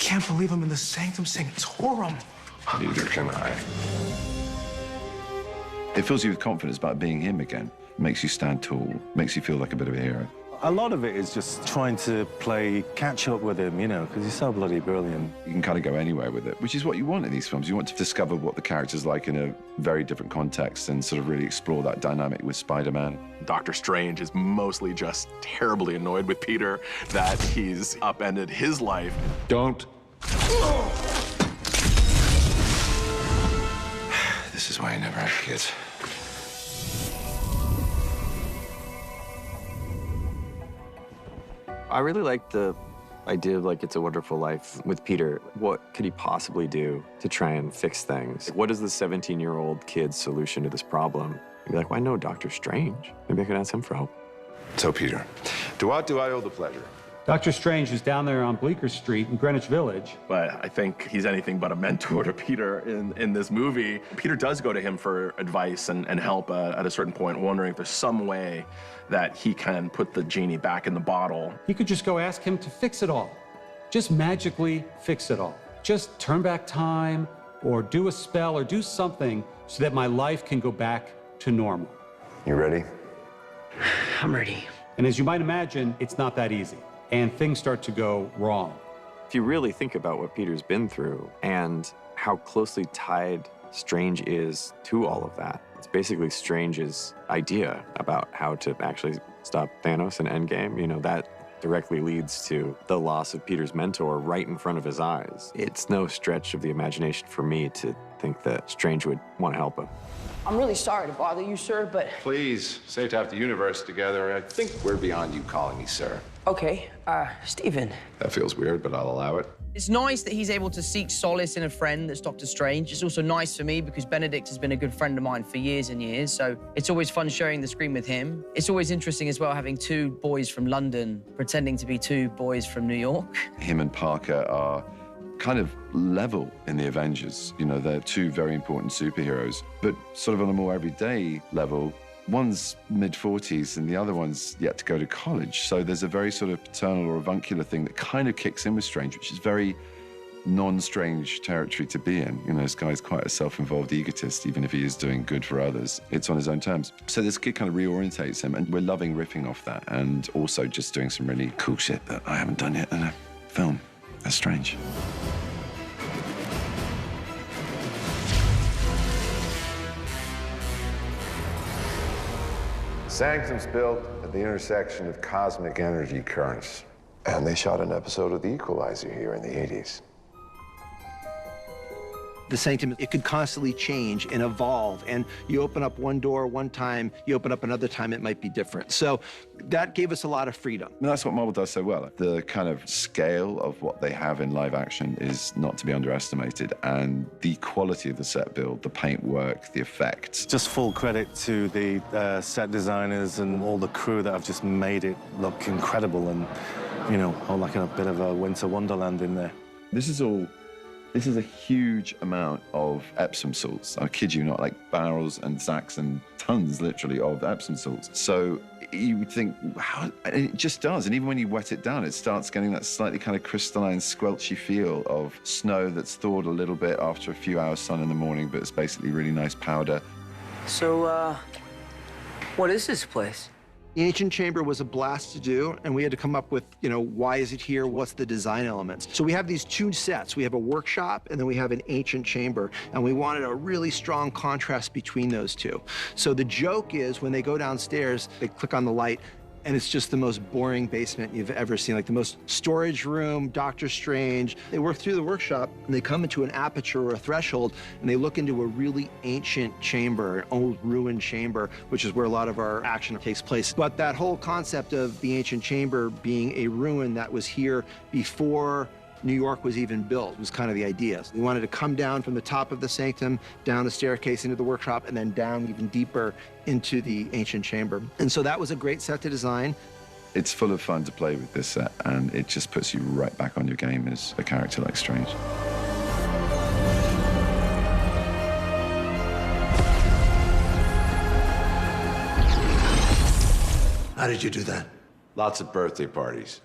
can't believe I'm in the Sanctum Sanctorum. Neither can I. It fills you with confidence about being him again. Makes you stand tall, makes you feel like a bit of a hero. A lot of it is just trying to play catch up with him, you know, because he's so bloody brilliant. You can kind of go anywhere with it, which is what you want in these films. You want to discover what the character's like in a very different context and sort of really explore that dynamic with Spider-Man. Doctor Strange is mostly just terribly annoyed with Peter that he's upended his life. Don't. This is why you never have kids. I really like the idea of, like, It's a Wonderful Life with Peter. What could he possibly do to try and fix things? What is the 17-year-old kid's solution to this problem? He'd be like, well, I know Doctor Strange. Maybe I could ask him for help. So, Peter, to what do I owe the pleasure? Dr. Strange is down there on Bleecker Street in Greenwich Village. But I think he's anything but a mentor to Peter in this movie. Peter does go to him for advice and help at a certain point, wondering if there's some way that he can put the genie back in the bottle. He could just go ask him to fix it all. Just magically fix it all. Just turn back time or do a spell or do something so that my life can go back to normal. You ready? I'm ready. And as you might imagine, it's not that easy. And things start to go wrong. If you really think about what Peter's been through and how closely tied Strange is to all of that, it's basically Strange's idea about how to actually stop Thanos in Endgame. You know, that directly leads to the loss of Peter's mentor right in front of his eyes. It's no stretch of the imagination for me to think that Strange would want to help him. I'm really sorry to bother you, sir, but... Please, save to have the universe together. I think we're beyond you calling me sir. Okay, Stephen. That feels weird, but I'll allow it. It's nice that he's able to seek solace in a friend that's Doctor Strange. It's also nice for me because Benedict has been a good friend of mine for years and years, so it's always fun sharing the screen with him. It's always interesting as well having two boys from London pretending to be two boys from New York. Him and Parker are kind of level in the Avengers. You know, they're two very important superheroes, but sort of on a more everyday level, one's mid-40s and the other one's yet to go to college. So there's a very sort of paternal or avuncular thing that kind of kicks in with Strange, which is very non-Strange territory to be in. You know, this guy's quite a self-involved egotist, even if he is doing good for others. It's on his own terms. So this kid kind of reorientates him, and we're loving riffing off that and also just doing some really cool shit that I haven't done yet in a film. That's Strange. Sanctum's built at the intersection of cosmic energy currents. And they shot an episode of The Equalizer here in the 80s. The Sanctum, it could constantly change and evolve, and you open up one door one time, you open up another time, it might be different. So that gave us a lot of freedom. And that's what Marvel does so well. The kind of scale of what they have in live action is not to be underestimated, and the quality of the set build, the paint work, the effects. Just full credit to the set designers and all the crew that have just made it look incredible and, you know, like a bit of a winter wonderland in there. This is a huge amount of Epsom salts. I kid you not, like barrels and sacks and tons, literally, of Epsom salts. So you would think, how? And it just does. And even when you wet it down, it starts getting that slightly kind of crystalline, squelchy feel of snow that's thawed a little bit after a few hours sun in the morning, but it's basically really nice powder. So, what is this place? The Ancient Chamber was a blast to do, and we had to come up with, you know, why is it here? What's the design elements? So we have these two sets. We have a workshop, and then we have an Ancient Chamber, and we wanted a really strong contrast between those two. So the joke is when they go downstairs, they click on the light, and it's just the most boring basement you've ever seen, like the most storage room, Doctor Strange. They work through the workshop, and they come into an aperture or a threshold, and they look into a really ancient chamber, an old ruined chamber, which is where a lot of our action takes place. But that whole concept of the ancient chamber being a ruin that was here before New York was even built was kind of the idea. So we wanted to come down from the top of the sanctum, down the staircase into the workshop, and then down even deeper into the ancient chamber. And so that was a great set to design. It's full of fun to play with this set, and it just puts you right back on your game as a character like Strange. How did you do that? Lots of birthday parties.